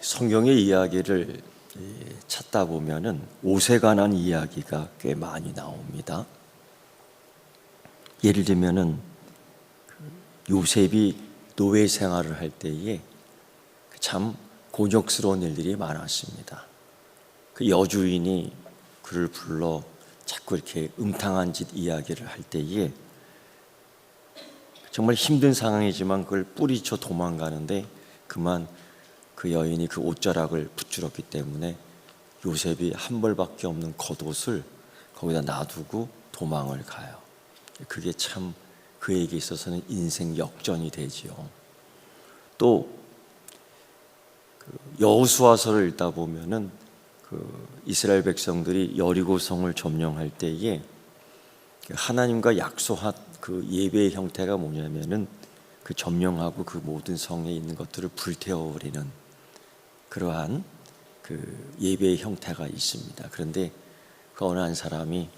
성경의 이야기를 찾다 보면은 옷에 관한 이야기가 꽤 많이 나옵니다. 예를 들면은 요셉이 노예 생활을 할 때에 참 곤욕스러운 일들이 많았습니다. 그 여주인이 그를 불러 자꾸 이렇게 음탕한 짓 이야기를 할 때에 정말 힘든 상황이지만 그걸 뿌리쳐 도망가는데 그만 그 여인이 그 옷자락을 붙들었기 때문에 요셉이 한 벌밖에 없는 겉옷을 거기다 놔두고 도망을 가요. 그게 참 그에게 있어서는 인생 역전이 되지요. 또 여호수아서를 읽다 보면은 이스라엘 백성들이 여리고성을 점령할 때에 하나님과 약속한 그 예배의 형태가 뭐냐면은 그 점령하고 그 모든 성에 있는 것들을 불태워버리는 그러한 그 예배의 형태가 있습니다. 그런데 그 어느 한 사람이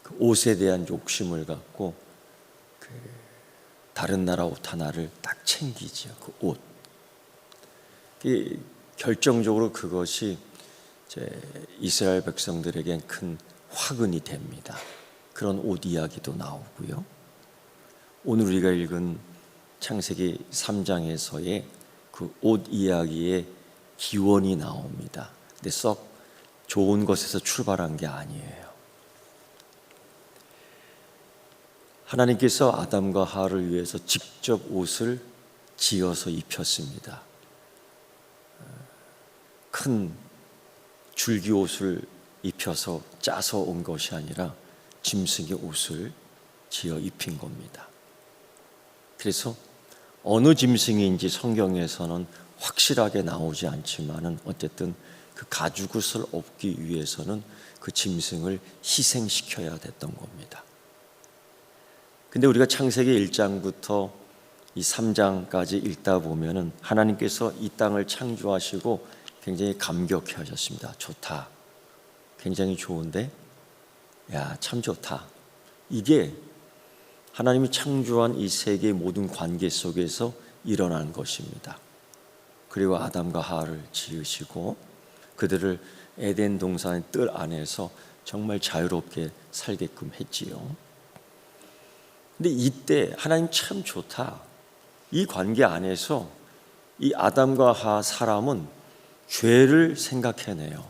그 옷에 대한 욕심을 갖고 그 다른 나라 옷 하나를 딱 챙기지요. 그 옷. 결정적으로 그것이 이제 이스라엘 백성들에겐 큰 화근이 됩니다. 그런 옷 이야기도 나오고요. 오늘 우리가 읽은 창세기 3장에서의 그 옷 이야기의 기원이 나옵니다. 근데 썩 좋은 것에서 출발한 게 아니에요. 하나님께서 아담과 하와를 위해서 직접 옷을 지어서 입혔습니다. 큰 줄기 옷을 입혀서 짜서 온 것이 아니라 짐승의 옷을 지어 입힌 겁니다. 그래서 어느 짐승인지 성경에서는 확실하게 나오지 않지만은 어쨌든 그 가죽옷을 얻기 위해서는 그 짐승을 희생시켜야 됐던 겁니다. 근데 우리가 창세기 1장부터 이 3장까지 읽다 보면은 하나님께서 이 땅을 창조하시고 굉장히 감격해 하셨습니다. 좋다. 굉장히 좋은데, 야, 참 좋다. 이게 하나님이 창조한 이 세계의 모든 관계 속에서 일어난 것입니다. 그리고 아담과 하와를 지으시고 그들을 에덴 동산의 뜰 안에서 정말 자유롭게 살게끔 했지요. 근데 이때 하나님 참 좋다. 이 관계 안에서 이 아담과 하와 사람은 죄를 생각해내요.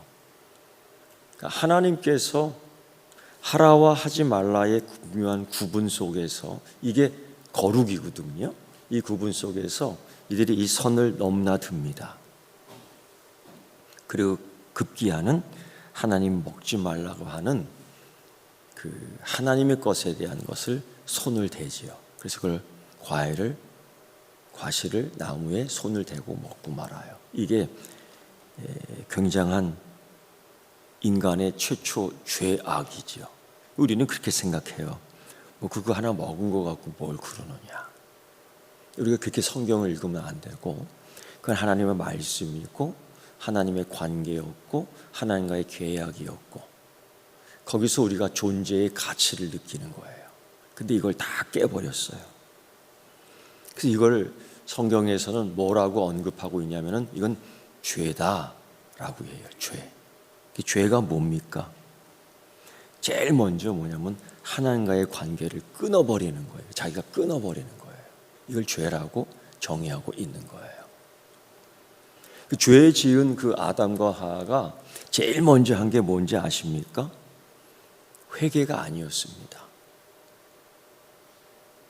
그러니까 하나님께서 하라와 하지 말라의 분명한 구분 속에서 이게 거룩이거든요. 이 구분 속에서 이들이 이 선을 넘나듭니다. 그리고 급기야는 하나님 먹지 말라고 하는 그 하나님의 것에 대한 것을 손을 대지요. 그래서 그걸 과실을 나무에 손을 대고 먹고 말아요. 이게 굉장한 인간의 최초 죄악이지요. 우리는 그렇게 생각해요. 뭐 그거 하나 먹은 거 갖고 뭘 그러느냐. 우리가 그렇게 성경을 읽으면 안 되고 그건 하나님의 말씀이고 하나님의 관계였고 하나님과의 계약이었고 거기서 우리가 존재의 가치를 느끼는 거예요. 근데 이걸 다 깨버렸어요. 그래서 이걸 성경에서는 뭐라고 언급하고 있냐면은 이건 죄다라고 해요. 죄. 죄가 뭡니까? 제일 먼저 뭐냐면 하나님과의 관계를 끊어버리는 거예요. 자기가 끊어버리는 거예요. 이걸 죄라고 정의하고 있는 거예요. 그 죄 지은 그 아담과 하와가 제일 먼저 한 게 뭔지 아십니까? 회개가 아니었습니다.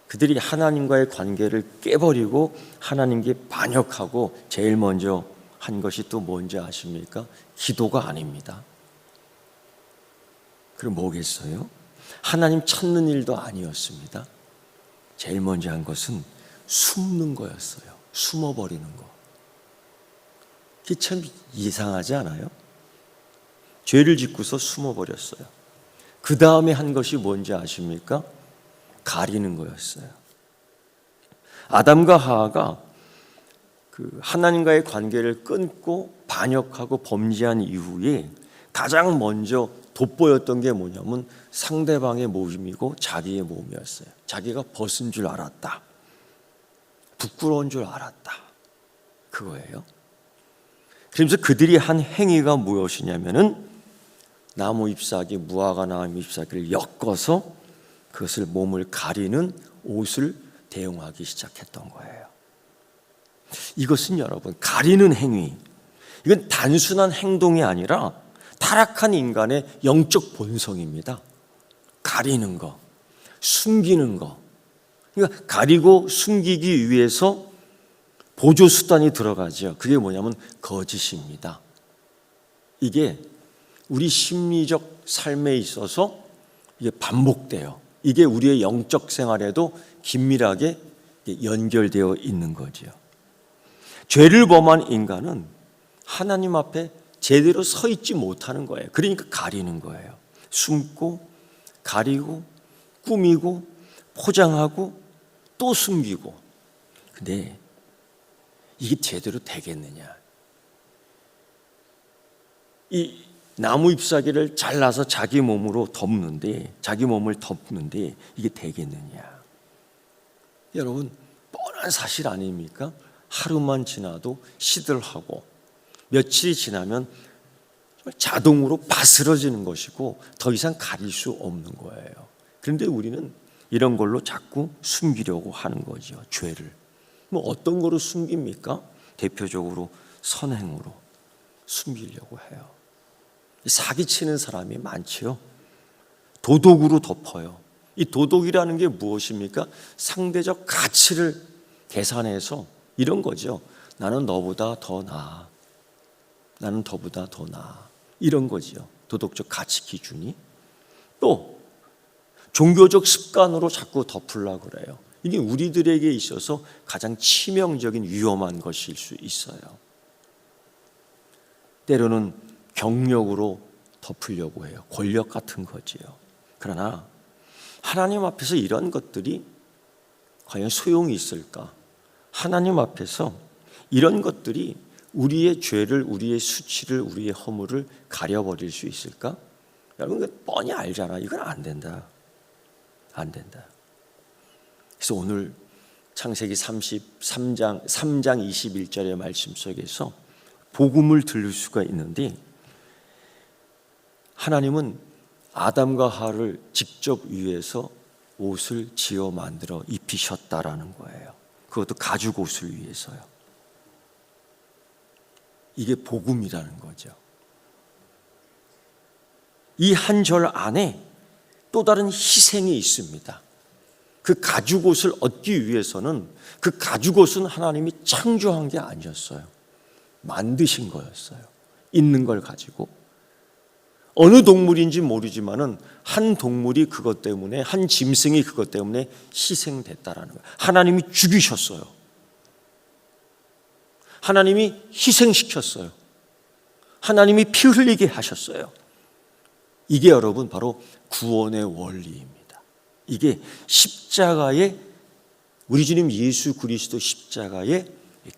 그들이 하나님과의 관계를 깨버리고 하나님께 반역하고 제일 먼저 한 것이 또 뭔지 아십니까? 기도가 아닙니다. 그럼 뭐겠어요? 하나님 찾는 일도 아니었습니다. 제일 먼저 한 것은 숨는 거였어요. 숨어버리는 거. 그게 참 이상하지 않아요? 죄를 짓고서 숨어버렸어요. 그 다음에 한 것이 뭔지 아십니까? 가리는 거였어요. 아담과 하와가 그 하나님과의 관계를 끊고 반역하고 범죄한 이후에 가장 먼저 돋보였던 게 뭐냐면 상대방의 몸이고 자기의 몸이었어요. 자기가 벗은 줄 알았다. 부끄러운 줄 알았다. 그거예요. 그러면서 그들이 한 행위가 무엇이냐면은 나무 잎사귀, 무화과 나무 잎사귀를 엮어서 그것을 몸을 가리는 옷을 대용하기 시작했던 거예요. 이것은 여러분, 가리는 행위, 이건 단순한 행동이 아니라 타락한 인간의 영적 본성입니다. 가리는 거, 숨기는 거. 그러니까 가리고 숨기기 위해서 보조 수단이 들어가죠. 그게 뭐냐면 거짓입니다. 이게 우리 심리적 삶에 있어서 이게 반복돼요. 이게 우리의 영적 생활에도 긴밀하게 연결되어 있는 거죠. 죄를 범한 인간은 하나님 앞에 제대로 서 있지 못하는 거예요. 그러니까 가리는 거예요. 숨고 가리고 꾸미고 포장하고 또 숨기고. 근데 이게 제대로 되겠느냐? 이 나무 잎사귀를 잘라서 자기 몸을 덮는데 이게 되겠느냐? 여러분, 뻔한 사실 아닙니까? 하루만 지나도 시들하고 며칠이 지나면 자동으로 바스러지는 것이고 더 이상 가릴 수 없는 거예요. 그런데 우리는 이런 걸로 자꾸 숨기려고 하는 거죠. 죄를. 뭐 어떤 거로 숨깁니까? 대표적으로 선행으로 숨기려고 해요. 사기치는 사람이 많지요. 도덕으로 덮어요. 이 도덕이라는 게 무엇입니까? 상대적 가치를 계산해서 이런 거죠. 나는 너보다 더 나아. 나는 너보다 더 나아. 이런 거죠. 도덕적 가치 기준이. 또 종교적 습관으로 자꾸 덮으려고 그래요. 이게 우리들에게 있어서 가장 치명적인 위험한 것일 수 있어요. 때로는 경력으로 덮으려고 해요. 권력 같은 거지요. 그러나 하나님 앞에서 이런 것들이 과연 소용이 있을까? 하나님 앞에서 이런 것들이 우리의 죄를, 우리의 수치를, 우리의 허물을 가려버릴 수 있을까? 여러분, 뻔히 알잖아. 이건 안 된다. 안 된다. 그래서 오늘 창세기 33장 21절의 말씀 속에서 복음을 들을 수가 있는데, 하나님은 아담과 하와를 직접 위해서 옷을 지어 만들어 입히셨다라는 거예요. 그것도 가죽 옷을 위해서요. 이게 복음이라는 거죠. 이 한 절 안에 또 다른 희생이 있습니다. 그 가죽 옷을 얻기 위해서는 그 가죽 옷은 하나님이 창조한 게 아니었어요. 만드신 거였어요. 있는 걸 가지고. 어느 동물인지 모르지만은 한 동물이 그것 때문에, 한 짐승이 그것 때문에 희생됐다라는 거예요. 하나님이 죽이셨어요. 하나님이 희생시켰어요. 하나님이 피 흘리게 하셨어요. 이게 여러분 바로 구원의 원리입니다. 이게 십자가의, 우리 주님 예수 그리스도 십자가의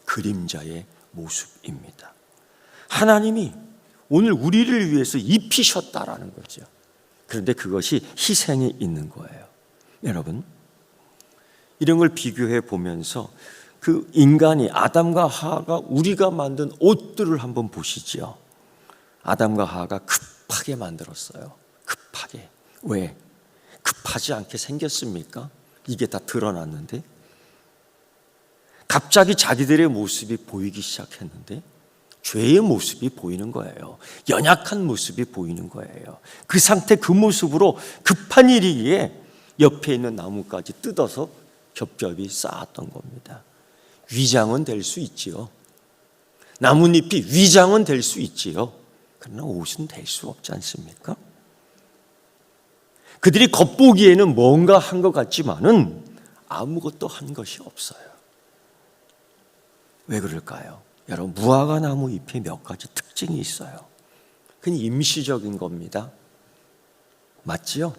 그림자의 모습입니다. 하나님이 오늘 우리를 위해서 입히셨다라는 거죠. 그런데 그것이 희생이 있는 거예요. 여러분, 이런 걸 비교해 보면서 그 인간이, 아담과 하와가 우리가 만든 옷들을 한번 보시죠. 아담과 하와가 급하게 만들었어요. 급하게. 왜? 급하지 않게 생겼습니까? 이게 다 드러났는데. 갑자기 자기들의 모습이 보이기 시작했는데 죄의 모습이 보이는 거예요. 연약한 모습이 보이는 거예요. 그 상태, 그 모습으로 급한 일이기에 옆에 있는 나무까지 뜯어서 겹겹이 쌓았던 겁니다. 위장은 될 수 있지요. 나뭇잎이 위장은 될 수 있지요. 그러나 옷은 될 수 없지 않습니까? 그들이 겉보기에는 뭔가 한 것 같지만은 아무것도 한 것이 없어요. 왜 그럴까요? 여러분, 무화과 나무 잎에 몇 가지 특징이 있어요. 그건 임시적인 겁니다. 맞지요?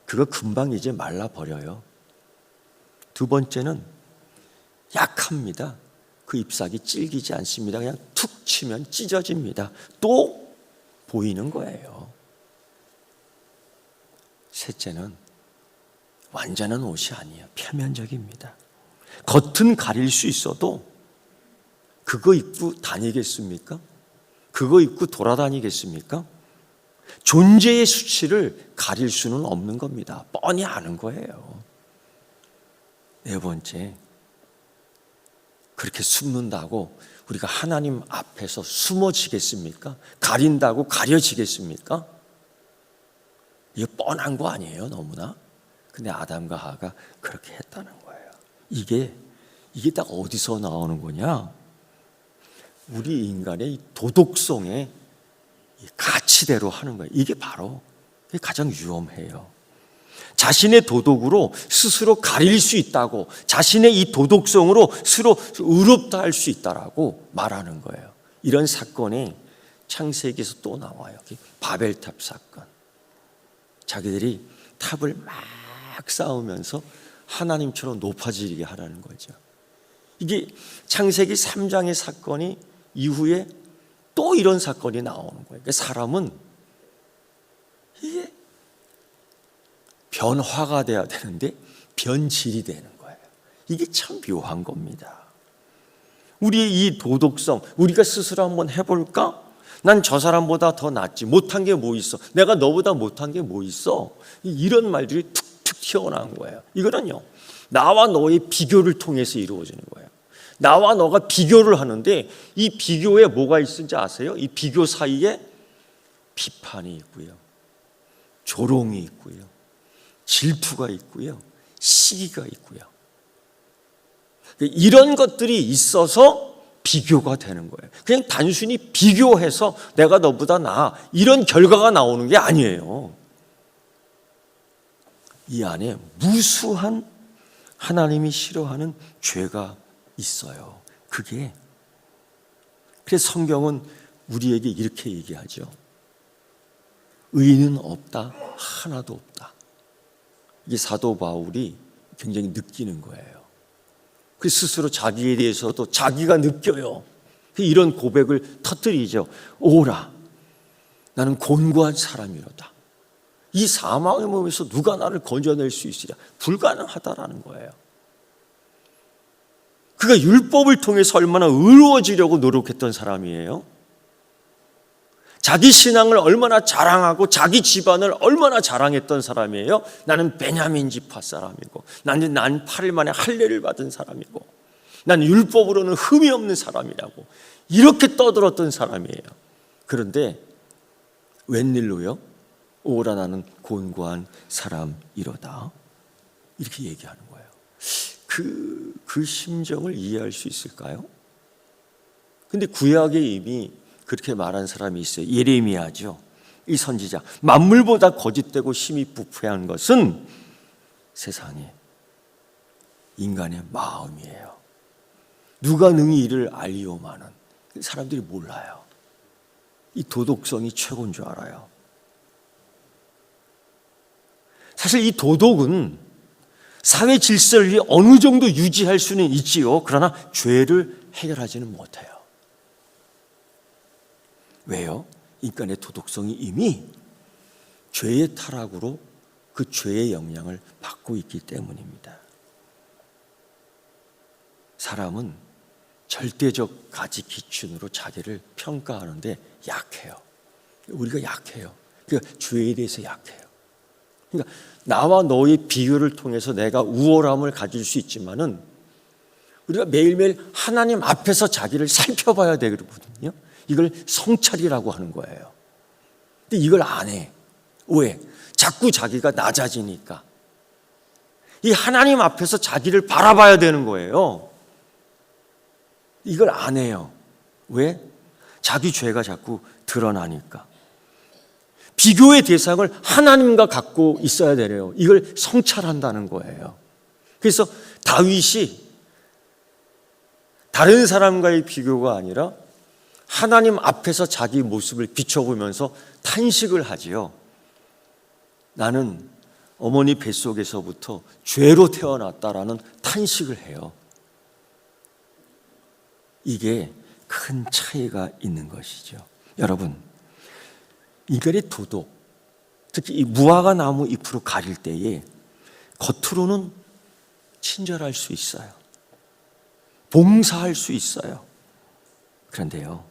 그거 금방 이제 말라버려요. 두 번째는 약합니다. 그 잎사귀 질기지 않습니다. 그냥 툭 치면 찢어집니다. 또 보이는 거예요. 셋째는 완전한 옷이 아니에요. 표면적입니다. 겉은 가릴 수 있어도 그거 입고 다니겠습니까? 그거 입고 돌아다니겠습니까? 존재의 수치를 가릴 수는 없는 겁니다. 뻔히 아는 거예요. 네 번째, 그렇게 숨는다고 우리가 하나님 앞에서 숨어지겠습니까? 가린다고 가려지겠습니까? 이게 뻔한 거 아니에요, 너무나? 근데 아담과 하와가 그렇게 했다는 거예요. 이게 딱 어디서 나오는 거냐? 우리 인간의 이 도덕성의 가치대로 하는 거예요. 이게 바로 가장 위험해요. 자신의 도덕으로 스스로 가릴 수 있다고, 자신의 이 도덕성으로 스스로 의롭다 할 수 있다라고 말하는 거예요. 이런 사건이 창세기에서 또 나와요. 바벨탑 사건. 자기들이 탑을 막 쌓으면서 하나님처럼 높아지게 하라는 거죠. 이게 창세기 3장의 사건이 이후에 또 이런 사건이 나오는 거예요. 그러니까 사람은 이게 변화가 돼야 되는데 변질이 되는 거예요. 이게 참 묘한 겁니다. 우리의 이 도덕성, 우리가 스스로 한번 해볼까? 난 저 사람보다 더 낫지. 못한 게 뭐 있어? 내가 너보다 못한 게 뭐 있어? 이런 말들이 툭툭 튀어나온 거예요. 이거는요, 나와 너의 비교를 통해서 이루어지는 거예요. 나와 너가 비교를 하는데 이 비교에 뭐가 있는지 아세요? 이 비교 사이에 비판이 있고요, 조롱이 있고요, 질투가 있고요, 시기가 있고요. 이런 것들이 있어서 비교가 되는 거예요. 그냥 단순히 비교해서 내가 너보다 나아, 이런 결과가 나오는 게 아니에요. 이 안에 무수한 하나님이 싫어하는 죄가 있어요. 그래서 성경은 우리에게 이렇게 얘기하죠. 의인은 없다, 하나도 없다. 이게 사도 바울이 굉장히 느끼는 거예요. 그 스스로 자기에 대해서도 자기가 느껴요. 이런 고백을 터뜨리죠. 오라, 나는 곤고한 사람이로다. 이 사망의 몸에서 누가 나를 건져낼 수 있으랴. 불가능하다라는 거예요. 그가 율법을 통해서 얼마나 의로워지려고 노력했던 사람이에요. 자기 신앙을 얼마나 자랑하고 자기 집안을 얼마나 자랑했던 사람이에요. 나는 베냐민 지파 사람이고, 난 8일 만에 할례를 받은 사람이고, 난 율법으로는 흠이 없는 사람이라고 이렇게 떠들었던 사람이에요. 그런데 웬일로요? 오라, 나는 곤고한 사람이로다. 이렇게 얘기하는 거예요. 그 심정을 이해할 수 있을까요? 근데 구약에 이미 그렇게 말한 사람이 있어요. 예레미야죠. 이 선지자. 만물보다 거짓되고 심히 부패한 것은 세상에 인간의 마음이에요. 누가 능히 이를 알리오마는. 사람들이 몰라요. 이 도덕성이 최고인 줄 알아요. 사실 이 도덕은 사회 질서를 어느 정도 유지할 수는 있지요. 그러나 죄를 해결하지는 못해요. 왜요? 인간의 도덕성이 이미 죄의 타락으로 그 죄의 영향을 받고 있기 때문입니다. 사람은 절대적 가치 기준으로 자기를 평가하는데 약해요. 우리가 약해요. 그러니까 죄에 대해서 약해요. 그러니까 나와 너의 비교를 통해서 내가 우월함을 가질 수 있지만은 우리가 매일매일 하나님 앞에서 자기를 살펴봐야 되거든요. 이걸 성찰이라고 하는 거예요. 근데 이걸 안 해. 왜? 자꾸 자기가 낮아지니까. 이 하나님 앞에서 자기를 바라봐야 되는 거예요. 이걸 안 해요. 왜? 자기 죄가 자꾸 드러나니까. 비교의 대상을 하나님과 갖고 있어야 되래요. 이걸 성찰한다는 거예요. 그래서 다윗이 다른 사람과의 비교가 아니라 하나님 앞에서 자기 모습을 비춰보면서 탄식을 하지요. 나는 어머니 뱃속에서부터 죄로 태어났다라는 탄식을 해요. 이게 큰 차이가 있는 것이죠. 여러분, 인간의 도덕, 특히 이 무화과 나무 잎으로 가릴 때에 겉으로는 친절할 수 있어요. 봉사할 수 있어요. 그런데요,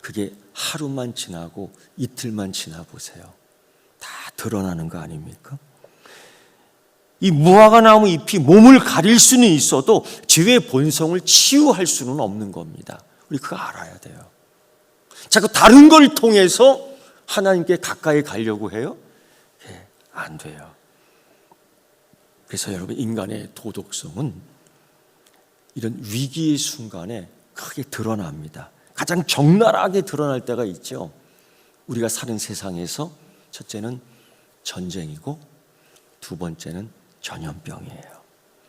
그게 하루만 지나고 이틀만 지나 보세요. 다 드러나는 거 아닙니까? 이 무화과 나무 잎이 몸을 가릴 수는 있어도 죄의 본성을 치유할 수는 없는 겁니다. 우리 그거 알아야 돼요. 자꾸 다른 걸 통해서 하나님께 가까이 가려고 해요? 안 돼요. 그래서 여러분, 인간의 도덕성은 이런 위기의 순간에 크게 드러납니다. 가장 적나라하게 드러날 때가 있죠. 우리가 사는 세상에서 첫째는 전쟁이고 두 번째는 전염병이에요.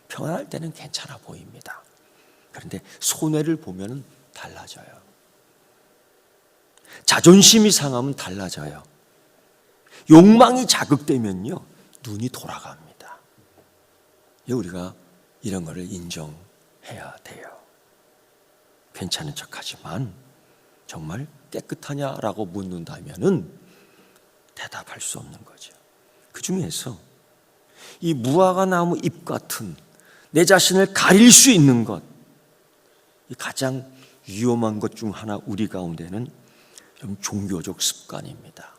평안할 때는 괜찮아 보입니다. 그런데 손해를 보면 달라져요. 자존심이 상하면 달라져요. 욕망이 자극되면요, 눈이 돌아갑니다. 우리가 이런 거를 인정해야 돼요. 괜찮은 척하지만 정말 깨끗하냐라고 묻는다면은 대답할 수 없는 거죠. 그 중에서 이 무화과 나무 잎 같은 내 자신을 가릴 수 있는 것, 이 가장 위험한 것 중 하나, 우리 가운데는 좀 종교적 습관입니다.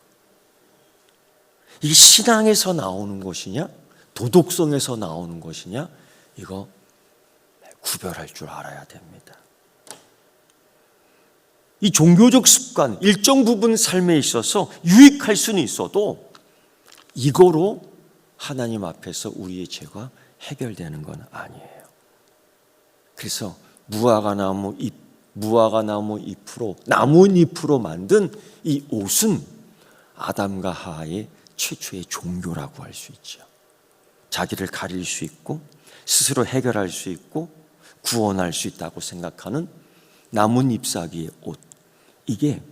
이게 신앙에서 나오는 것이냐, 도덕성에서 나오는 것이냐, 이거 구별할 줄 알아야 됩니다. 이 종교적 습관, 일정 부분 삶에 있어서 유익할 수는 있어도 이거로 하나님 앞에서 우리의 죄가 해결되는 건 아니에요. 그래서 무화과 나무 잎으로, 나뭇잎으로 만든 이 옷은 아담과 하와의 최초의 종교라고 할 수 있죠. 자기를 가릴 수 있고 스스로 해결할 수 있고 구원할 수 있다고 생각하는 나뭇잎사귀의 옷, 이게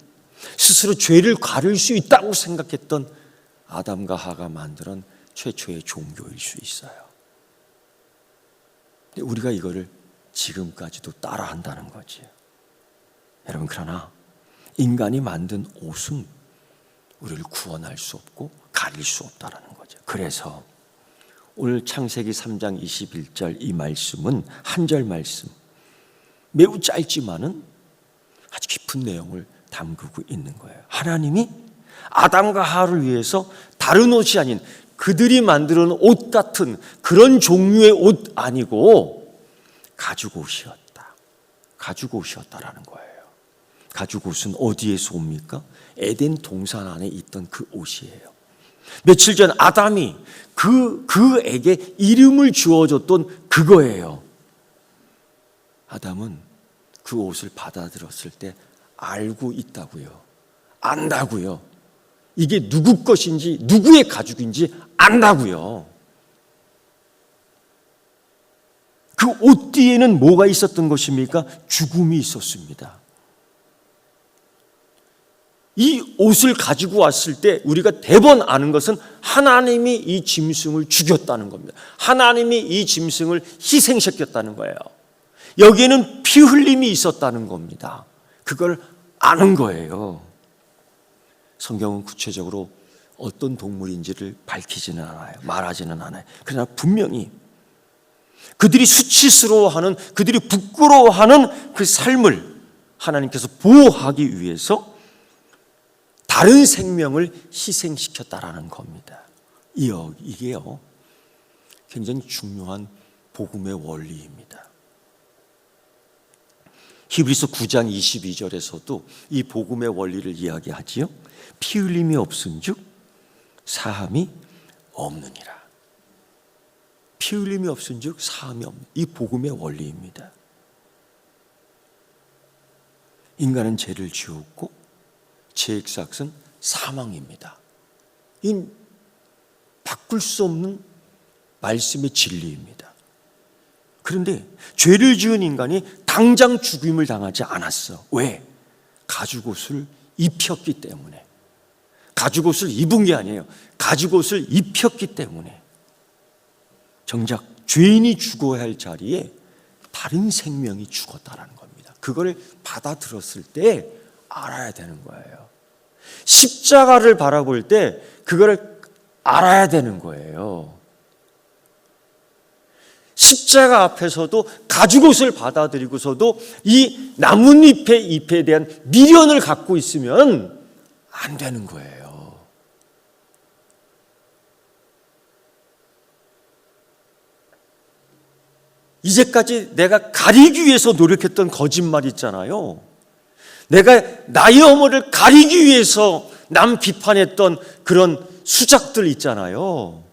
스스로 죄를 가릴 수 있다고 생각했던 아담과 하와가 만든 최초의 종교일 수 있어요. 근데 우리가 이거를 지금까지도 따라한다는 거지. 여러분, 그러나 인간이 만든 옷은 우리를 구원할 수 없고 가릴 수 없다는 거죠. 그래서 오늘 창세기 3장 21절 이 말씀은 한 절 말씀, 매우 짧지만은 아주 깊은 내용을 담그고 있는 거예요. 하나님이 아담과 하와를 위해서 다른 옷이 아닌 그들이 만들어 놓은 옷 같은 그런 종류의 옷 아니고 가죽 옷이었다. 가죽 옷이었다라는 거예요. 가죽 옷은 어디에서 옵니까? 에덴 동산 안에 있던 그 옷이에요. 며칠 전 아담이 그에게 이름을 주어줬던 그거예요. 아담은 그 옷을 받아들였을 때 알고 있다고요. 안다고요. 이게 누구 것인지, 누구의 가죽인지 안다고요. 그 옷 뒤에는 뭐가 있었던 것입니까? 죽음이 있었습니다. 이 옷을 가지고 왔을 때 우리가 대번 아는 것은 하나님이 이 짐승을 죽였다는 겁니다. 하나님이 이 짐승을 희생시켰다는 거예요. 여기에는 피 흘림이 있었다는 겁니다. 그걸 아는 거예요. 성경은 구체적으로 어떤 동물인지를 밝히지는 않아요. 말하지는 않아요. 그러나 분명히 그들이 수치스러워하는, 그들이 부끄러워하는 그 삶을 하나님께서 보호하기 위해서 다른 생명을 희생시켰다라는 겁니다. 이게요, 굉장히 중요한 복음의 원리입니다. 히브리서 9장 22절에서도 이 복음의 원리를 이야기하지요. 피 흘림이 없은즉 사함이 없느니라. 피 흘림이 없은즉 사함이 없는, 이 복음의 원리입니다. 인간은 죄를 지었고 죄의 삭은 사망입니다. 이 바꿀 수 없는 말씀의 진리입니다. 그런데 죄를 지은 인간이 당장 죽임을 당하지 않았어. 왜? 가죽옷을 입혔기 때문에. 가죽옷을 입은 게 아니에요. 가죽옷을 입혔기 때문에. 정작 죄인이 죽어야 할 자리에 다른 생명이 죽었다라는 겁니다. 그걸 받아들였을 때 알아야 되는 거예요. 십자가를 바라볼 때 그걸 알아야 되는 거예요. 십자가 앞에서도 가죽옷을 받아들이고서도 이 나뭇잎의 잎에 대한 미련을 갖고 있으면 안 되는 거예요. 이제까지 내가 가리기 위해서 노력했던 거짓말 있잖아요. 내가 나의 어머를 가리기 위해서 남 비판했던 그런 수작들 있잖아요.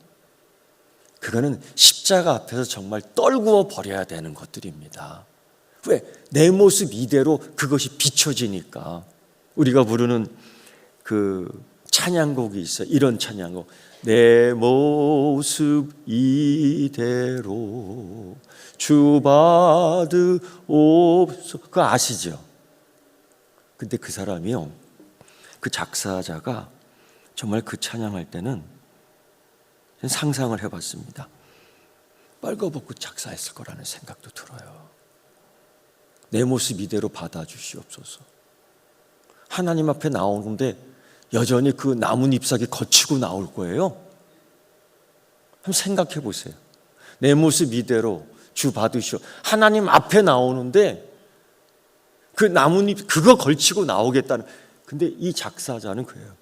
그거는 십자가 앞에서 정말 떨구어 버려야 되는 것들입니다. 왜? 내 모습 이대로 그것이 비춰지니까. 우리가 부르는 그 찬양곡이 있어요. 이런 찬양곡. 내 모습 이대로 주 받으옵소. 그거 아시죠? 근데 그 사람이요, 그 작사자가 정말 그 찬양할 때는 상상을 해봤습니다. 빨가벗고 작사했을 거라는 생각도 들어요. 내 모습 이대로 받아주시옵소서. 하나님 앞에 나오는데 여전히 그 나뭇 잎사귀 거치고 나올 거예요. 한번 생각해 보세요. 내 모습 이대로 주 받으시오. 하나님 앞에 나오는데 그 나뭇잎 그거 걸치고 나오겠다는. 근데 이 작사자는 그래요.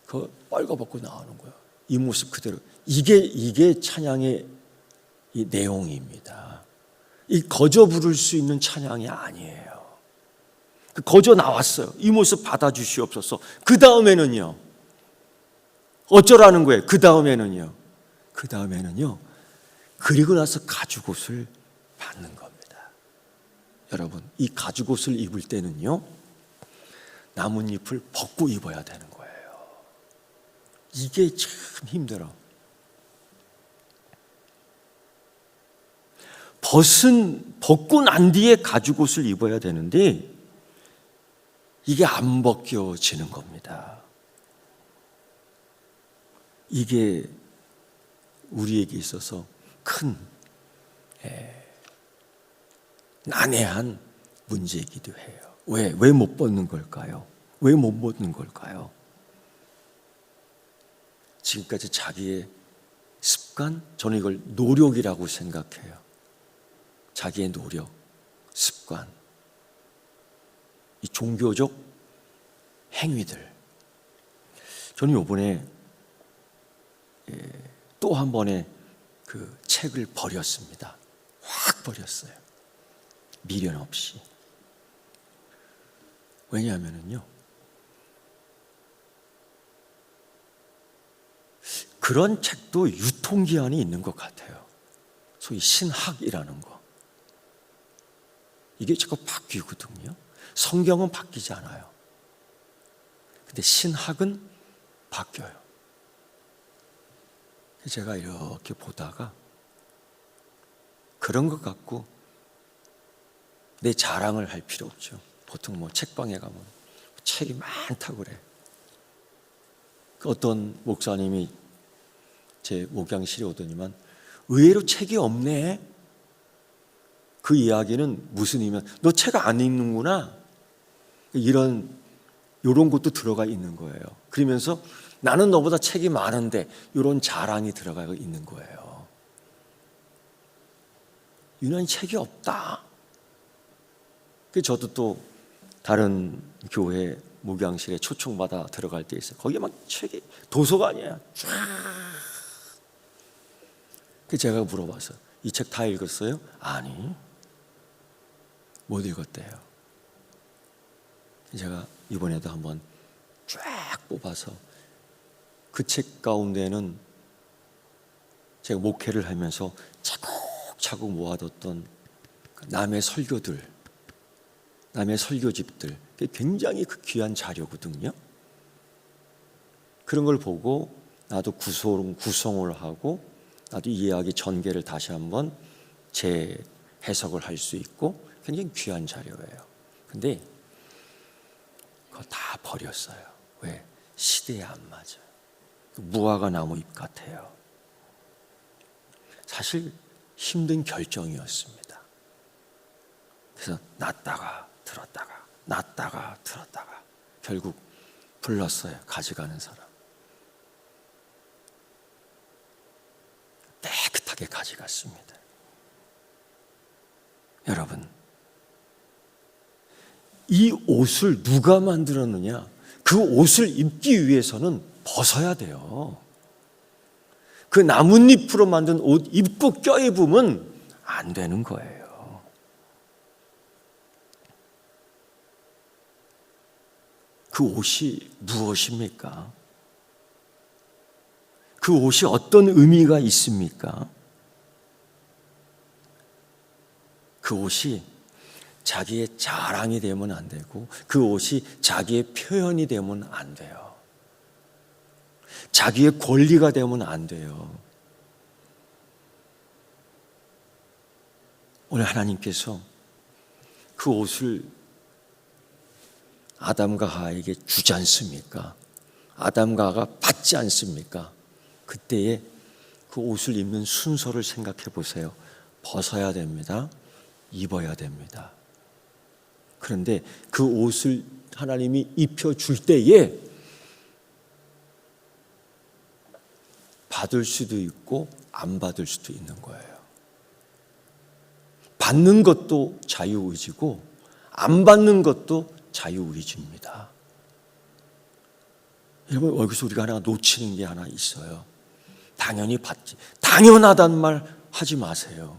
그거 빨가벗고 나오는 거예요. 이 모습 그대로. 이게 찬양의 이 내용입니다. 이 거저 부를 수 있는 찬양이 아니에요. 거저 나왔어요. 이 모습 받아주시옵소서. 그 다음에는요, 어쩌라는 거예요? 그 다음에는요, 그리고 나서 가죽옷을 받는 겁니다. 여러분, 이 가죽옷을 입을 때는요, 나뭇잎을 벗고 입어야 되는 거예요. 이게 참 힘들어. 벗고 난 뒤에 가죽옷을 입어야 되는데 이게 안 벗겨지는 겁니다. 이게 우리에게 있어서 큰 난해한 문제이기도 해요. 왜 못 벗는 걸까요? 왜 못 벗는 걸까요? 지금까지 자기의 습관, 저는 이걸 노력이라고 생각해요. 자기의 노력, 습관, 이 종교적 행위들. 저는 이번에 또 한 번의 그 책을 버렸습니다. 확 버렸어요. 미련 없이. 왜냐하면요, 그런 책도 유통기한이 있는 것 같아요. 소위 신학이라는 거. 이게 자꾸 바뀌거든요. 성경은 바뀌지 않아요. 근데 신학은 바뀌어요. 제가 이렇게 보다가 그런 것 갖고 내 자랑을 할 필요 없죠. 보통 뭐 책방에 가면 책이 많다고 그래. 어떤 목사님이 제 목양실에 오더니만 의외로 책이 없네. 그 이야기는 무슨 의미면 너 책 안 읽는구나. 이런 것도 들어가 있는 거예요. 그러면서 나는 너보다 책이 많은데 이런 자랑이 들어가 있는 거예요. 유난히 책이 없다. 저도 또 다른 교회 목양실에 초청받아 들어갈 때 있어요. 거기에 막 책이 도서관이에요. 쫙. 제가 물어봤어요. 이 책 다 읽었어요? 아니, 못 읽었대요. 제가 이번에도 한번 쫙 뽑아서 그 책 가운데는 제가 목회를 하면서 차곡차곡 모아뒀던 남의 설교들, 남의 설교집들, 굉장히 그 귀한 자료거든요. 그런 걸 보고 나도 구성을 하고 나도 이 이야기 전개를 다시 한번 재해석을 할 수 있고 굉장히 귀한 자료예요. 근데 그거 다 버렸어요. 왜? 시대에 안 맞아요. 무화과 나무 잎 같아요. 사실 힘든 결정이었습니다. 그래서 놨다가 들었다가 결국 불렀어요. 가져가는 사람. 깨끗하게 가져갔습니다. 여러분, 이 옷을 누가 만들었느냐? 그 옷을 입기 위해서는 벗어야 돼요. 그 나뭇잎으로 만든 옷 입고 껴입으면 안 되는 거예요. 그 옷이 무엇입니까? 그 옷이 어떤 의미가 있습니까? 그 옷이 자기의 자랑이 되면 안 되고, 그 옷이 자기의 표현이 되면 안 돼요. 자기의 권리가 되면 안 돼요. 오늘 하나님께서 그 옷을 아담과 하와에게 주지 않습니까? 아담과 하와가 받지 않습니까? 그때에 그 옷을 입는 순서를 생각해 보세요. 벗어야 됩니다. 입어야 됩니다. 그런데 그 옷을 하나님이 입혀줄 때에 받을 수도 있고 안 받을 수도 있는 거예요. 받는 것도 자유의지고 안 받는 것도 자유의지입니다. 여러분, 여기서 우리가 하나 놓치는 게 하나 있어요. 당연히 받지. 당연하단 말 하지 마세요.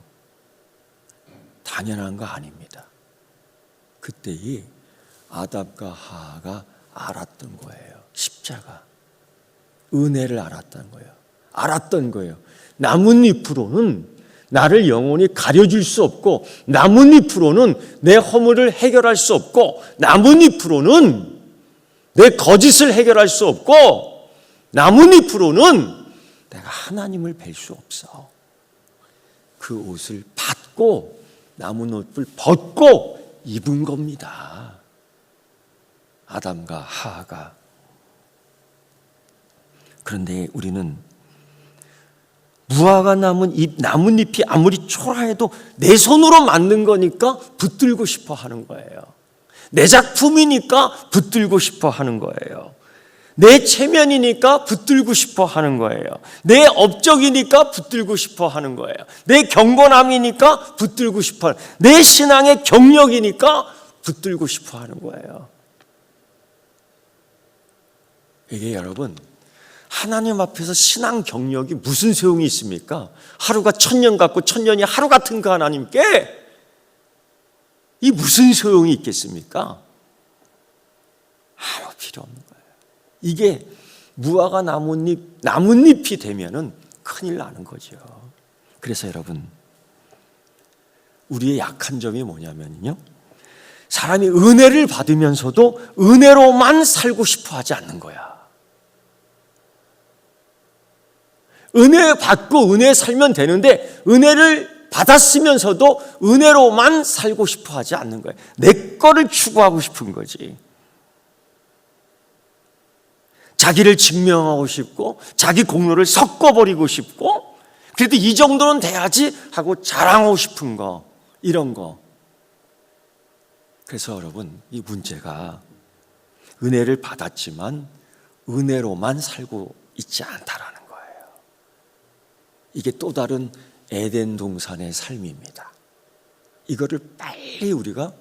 당연한 거 아닙니다. 그때에 아담과 하와가 알았던 거예요. 십자가. 은혜를 알았던 거예요. 알았던 거예요. 나뭇잎으로는 나를 영원히 가려줄 수 없고, 나뭇잎으로는 내 허물을 해결할 수 없고, 나뭇잎으로는 내 거짓을 해결할 수 없고, 나뭇잎으로는 내가 하나님을 뵐 수 없어. 그 옷을 받고 나뭇잎을 벗고 입은 겁니다. 아담과 하와가. 그런데 우리는 무화과 나뭇잎이 아무리 초라해도 내 손으로 만든 거니까 붙들고 싶어 하는 거예요. 내 작품이니까 붙들고 싶어 하는 거예요. 내 체면이니까 붙들고 싶어 하는 거예요. 내 업적이니까 붙들고 싶어 하는 거예요. 내 경건함이니까 붙들고 싶어 하는 거예요. 내 신앙의 경력이니까 붙들고 싶어 하는 거예요. 이게 여러분, 하나님 앞에서 신앙 경력이 무슨 소용이 있습니까? 하루가 1000년 같고 1000년이 하루 같은 그 하나님께 이 무슨 소용이 있겠습니까? 아무 필요 없는 거예요. 이게 무화과 나뭇잎이 되면은 큰일 나는 거죠. 그래서 여러분, 우리의 약한 점이 뭐냐면요, 사람이 은혜를 받으면서도 은혜로만 살고 싶어 하지 않는 거야. 은혜 받고 은혜 살면 되는데, 은혜를 받았으면서도 은혜로만 살고 싶어 하지 않는 거예요. 내 거를 추구하고 싶은 거지. 자기를 증명하고 싶고, 자기 공로를 섞어버리고 싶고, 그래도 이 정도는 돼야지 하고 자랑하고 싶은 거, 이런 거. 그래서 여러분, 이 문제가 은혜를 받았지만 은혜로만 살고 있지 않다라는 거예요. 이게 또 다른 에덴 동산의 삶입니다. 이거를 빨리 우리가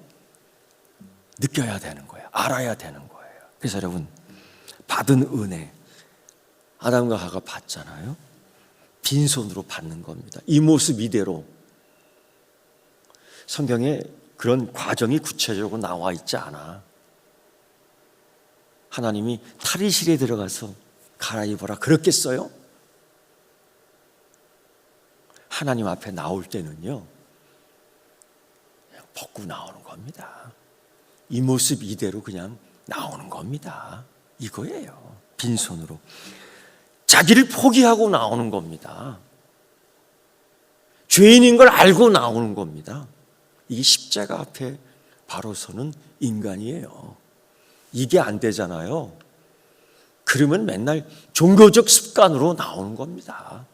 느껴야 되는 거예요. 알아야 되는 거예요. 그래서 여러분, 받은 은혜, 아담과 하와가 받잖아요. 빈손으로 받는 겁니다. 이 모습 이대로. 성경에 그런 과정이 구체적으로 나와 있지 않아. 하나님이 탈의실에 들어가서 갈아입어라 그랬겠어요? 하나님 앞에 나올 때는요, 그냥 벗고 나오는 겁니다. 이 모습 이대로 그냥 나오는 겁니다. 이거예요. 빈손으로. 자기를 포기하고 나오는 겁니다. 죄인인 걸 알고 나오는 겁니다. 이게 십자가 앞에 바로 서는 인간이에요. 이게 안 되잖아요. 그러면 맨날 종교적 습관으로 나오는 겁니다.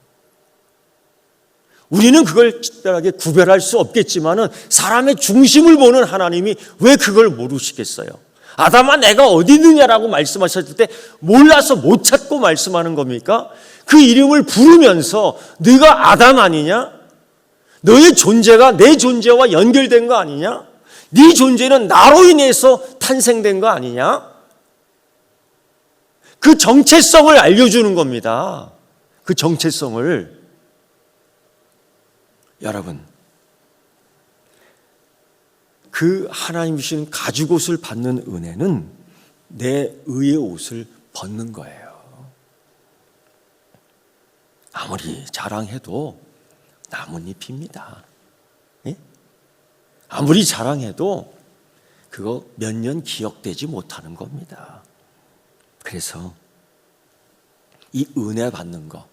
우리는 그걸 특별하게 구별할 수 없겠지만은 사람의 중심을 보는 하나님이 왜 그걸 모르시겠어요? 아담아, 내가 어디 있느냐라고 말씀하셨을 때 몰라서 못 찾고 말씀하는 겁니까? 그 이름을 부르면서 네가 아담 아니냐? 너의 존재가 내 존재와 연결된 거 아니냐? 네 존재는 나로 인해서 탄생된 거 아니냐? 그 정체성을 알려주는 겁니다. 그 정체성을. 여러분, 그 하나님 주신 가죽옷을 받는 은혜는 내 의의 옷을 벗는 거예요. 아무리 자랑해도 나뭇잎입니다. 예? 아무리 자랑해도 그거 몇 년 기억되지 못하는 겁니다. 그래서 이 은혜 받는 거,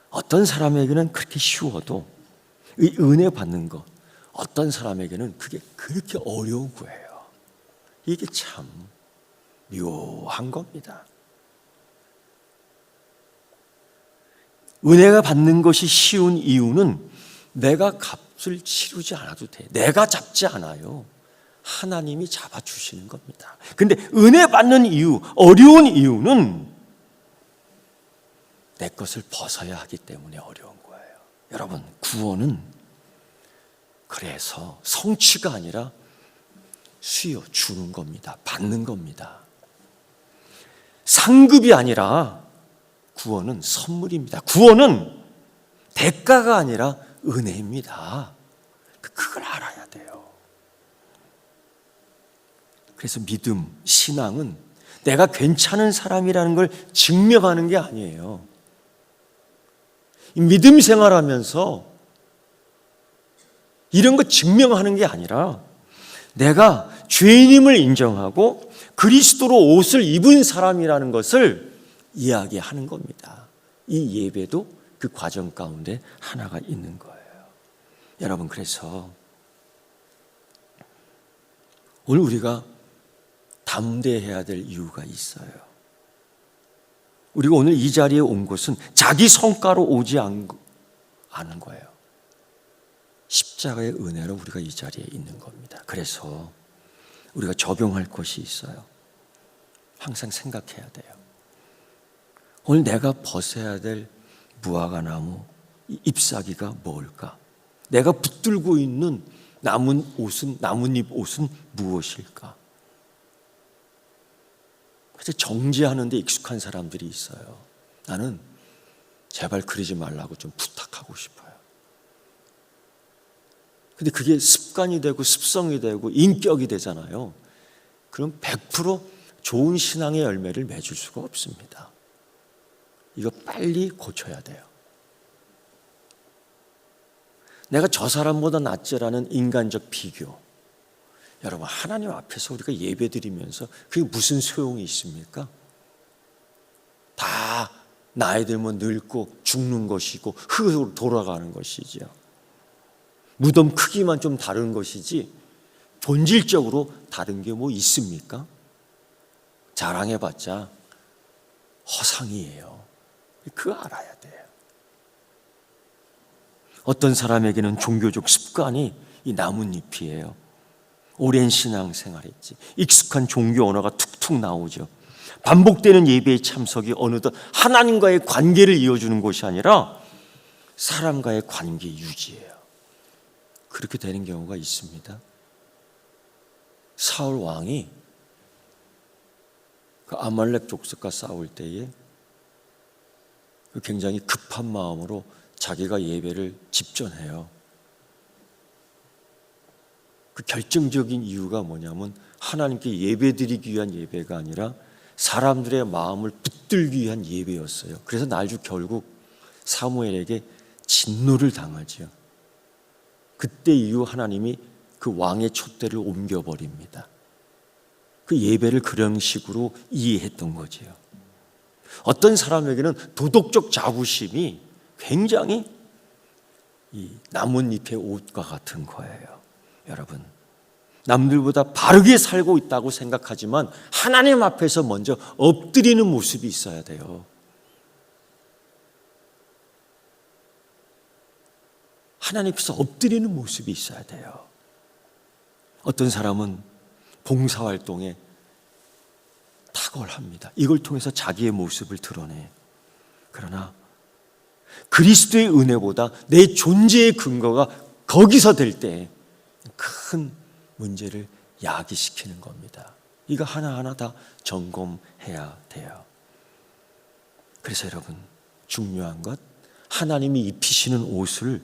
어떤 사람에게는 그렇게 쉬워도 이 은혜 받는 거, 어떤 사람에게는 그게 그렇게 어려운 거예요. 이게 참 묘한 겁니다. 은혜가 받는 것이 쉬운 이유는 내가 값을 치르지 않아도 돼. 내가 잡지 않아요. 하나님이 잡아주시는 겁니다. 근데 은혜 받는 이유, 어려운 이유는 내 것을 벗어야 하기 때문에 어려운 거예요. 여러분, 구원은 그래서 성취가 아니라 수여, 주는 겁니다. 받는 겁니다. 상급이 아니라 구원은 선물입니다. 구원은 대가가 아니라 은혜입니다. 그걸 알아야 돼요. 그래서 믿음, 신앙은 내가 괜찮은 사람이라는 걸 증명하는 게 아니에요. 믿음 생활하면서 이런 거 증명하는 게 아니라 내가 죄인임을 인정하고 그리스도로 옷을 입은 사람이라는 것을 이야기하는 겁니다. 이 예배도 그 과정 가운데 하나가 있는 거예요. 여러분, 그래서 오늘 우리가 담대해야 될 이유가 있어요. 우리가 오늘 이 자리에 온 것은 자기 성과로 오지 않은 거예요. 십자가의 은혜로 우리가 이 자리에 있는 겁니다. 그래서 우리가 적용할 것이 있어요. 항상 생각해야 돼요. 오늘 내가 벗어야 될 무화과나무 잎사귀가 뭘까? 내가 붙들고 있는 나뭇잎 옷은 무엇일까? 그래서 정지하는 데 익숙한 사람들이 있어요. 나는 제발 그러지 말라고 좀 부탁하고 싶어요. 근데 그게 습관이 되고 습성이 되고 인격이 되잖아요. 그럼 100% 좋은 신앙의 열매를 맺을 수가 없습니다. 이거 빨리 고쳐야 돼요. 내가 저 사람보다 낫지라는 인간적 비교. 여러분, 하나님 앞에서 우리가 예배드리면서 그게 무슨 소용이 있습니까? 다 나이 들면 늙고 죽는 것이고 흙으로 돌아가는 것이지요. 무덤 크기만 좀 다른 것이지 본질적으로 다른 게 뭐 있습니까? 자랑해봤자 허상이에요. 그거 알아야 돼요. 어떤 사람에게는 종교적 습관이 이 나뭇잎이에요. 오랜 신앙생활했지. 익숙한 종교 언어가 툭툭 나오죠. 반복되는 예배의 참석이 어느덧 하나님과의 관계를 이어주는 것이 아니라 사람과의 관계 유지예요. 그렇게 되는 경우가 있습니다. 사울 왕이 그 아말렉 족속과 싸울 때에 굉장히 급한 마음으로 자기가 예배를 집전해요. 그 결정적인 이유가 뭐냐면 하나님께 예배드리기 위한 예배가 아니라 사람들의 마음을 붙들기 위한 예배였어요. 그래서 나중 결국 사무엘에게 진노를 당하죠. 그때 이후 하나님이 그 왕의 촛대를 옮겨버립니다. 그 예배를 그런 식으로 이해했던 거지요. 어떤 사람에게는 도덕적 자부심이 굉장히 이 나뭇잎의 옷과 같은 거예요. 여러분, 남들보다 바르게 살고 있다고 생각하지만 하나님 앞에서 먼저 엎드리는 모습이 있어야 돼요. 하나님 앞에서 엎드리는 모습이 있어야 돼요. 어떤 사람은 봉사활동에 탁월합니다. 이걸 통해서 자기의 모습을 드러내. 그러나 그리스도의 은혜보다 내 존재의 근거가 거기서 될 때 큰 문제를 야기시키는 겁니다. 이거 하나하나 다 점검해야 돼요. 그래서 여러분, 중요한 것, 하나님이 입히시는 옷을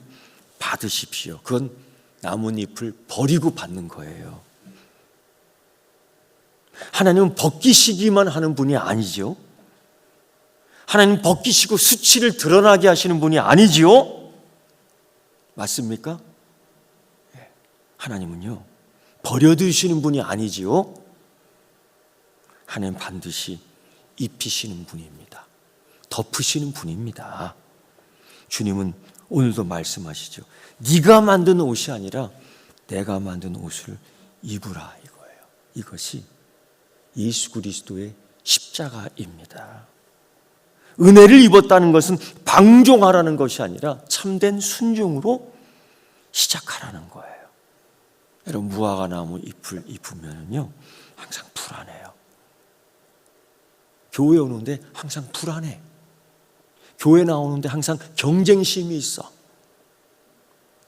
받으십시오. 그건 나뭇잎을 버리고 받는 거예요. 하나님은 벗기시기만 하는 분이 아니죠. 하나님 벗기시고 수치를 드러나게 하시는 분이 아니지요. 맞습니까? 하나님은요, 버려두시는 분이 아니지요. 하나님 반드시 입히시는 분입니다. 덮으시는 분입니다. 주님은 오늘도 말씀하시죠. 네가 만든 옷이 아니라 내가 만든 옷을 입으라 이거예요. 이것이 예수 그리스도의 십자가입니다. 은혜를 입었다는 것은 방종하라는 것이 아니라 참된 순종으로 시작하라는 거예요. 여러분, 무화과나무 잎을 입으면요 항상 불안해요. 교회 오는데 항상 불안해. 교회 나오는데 항상 경쟁심이 있어.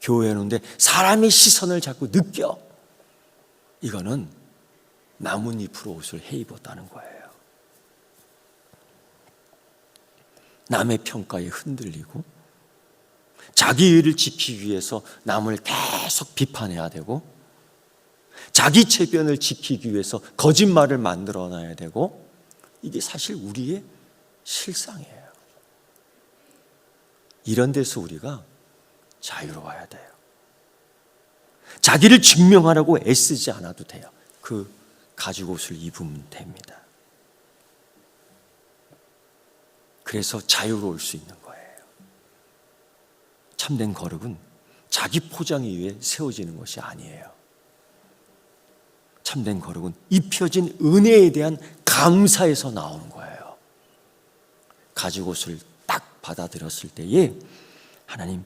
교회 오는데 사람의 시선을 자꾸 느껴. 이거는 나뭇잎으로 옷을 해 입었다는 거예요. 남의 평가에 흔들리고 자기 의를 지키기 위해서 남을 계속 비판해야 되고 자기 체변을 지키기 위해서 거짓말을 만들어놔야 되고 이게 사실 우리의 실상이에요. 이런 데서 우리가 자유로워야 돼요. 자기를 증명하려고 애쓰지 않아도 돼요. 그 가죽옷을 입으면 됩니다. 그래서 자유로울 수 있는 거예요. 참된 거룩은 자기 포장 위에 세워지는 것이 아니에요. 참된 거룩은 입혀진 은혜에 대한 감사에서 나오는 거예요. 가죽옷을 딱 받아들였을 때에 하나님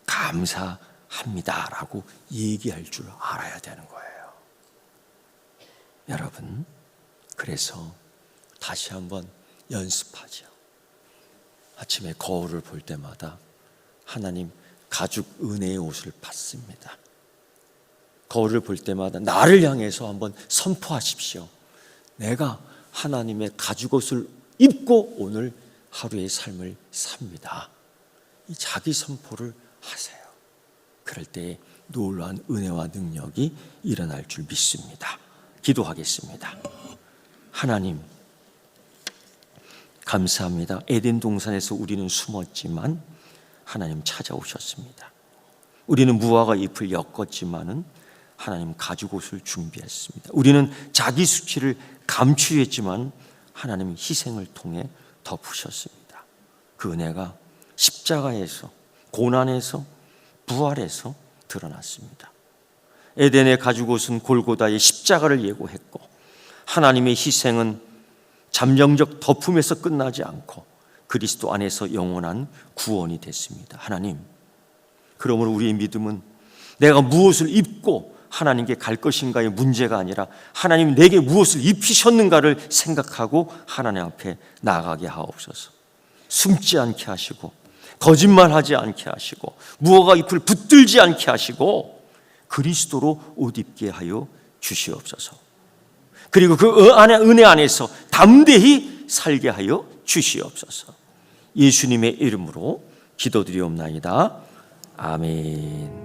감사합니다라고 얘기할 줄 알아야 되는 거예요. 여러분, 그래서 다시 한번 연습하죠. 아침에 거울을 볼 때마다 하나님 가죽 은혜의 옷을 받습니다. 거울을 볼 때마다 나를 향해서 한번 선포하십시오. 내가 하나님의 가죽옷을 입고 오늘 하루의 삶을 삽니다. 이 자기 선포를 하세요. 그럴 때 놀라운 은혜와 능력이 일어날 줄 믿습니다. 기도하겠습니다. 하나님, 감사합니다. 에덴 동산에서 우리는 숨었지만 하나님 찾아오셨습니다. 우리는 무화과 잎을 엮었지만은 하나님 가죽옷을 준비했습니다. 우리는 자기 수치를 감추했지만 하나님 희생을 통해 덮으셨습니다. 그 은혜가 십자가에서, 고난에서, 부활에서 드러났습니다. 에덴의 가죽옷은 골고다의 십자가를 예고했고 하나님의 희생은 잠정적 덮음에서 끝나지 않고 그리스도 안에서 영원한 구원이 됐습니다. 하나님, 그러므로 우리의 믿음은 내가 무엇을 입고 하나님께 갈 것인가의 문제가 아니라 하나님 내게 무엇을 입히셨는가를 생각하고 하나님 앞에 나아가게 하옵소서. 숨지 않게 하시고 거짓말하지 않게 하시고 무화과 잎을 붙들지 않게 하시고 그리스도로 옷 입게 하여 주시옵소서. 그리고 그 안에 은혜 안에서 담대히 살게 하여 주시옵소서. 예수님의 이름으로 기도드리옵나이다. 아멘.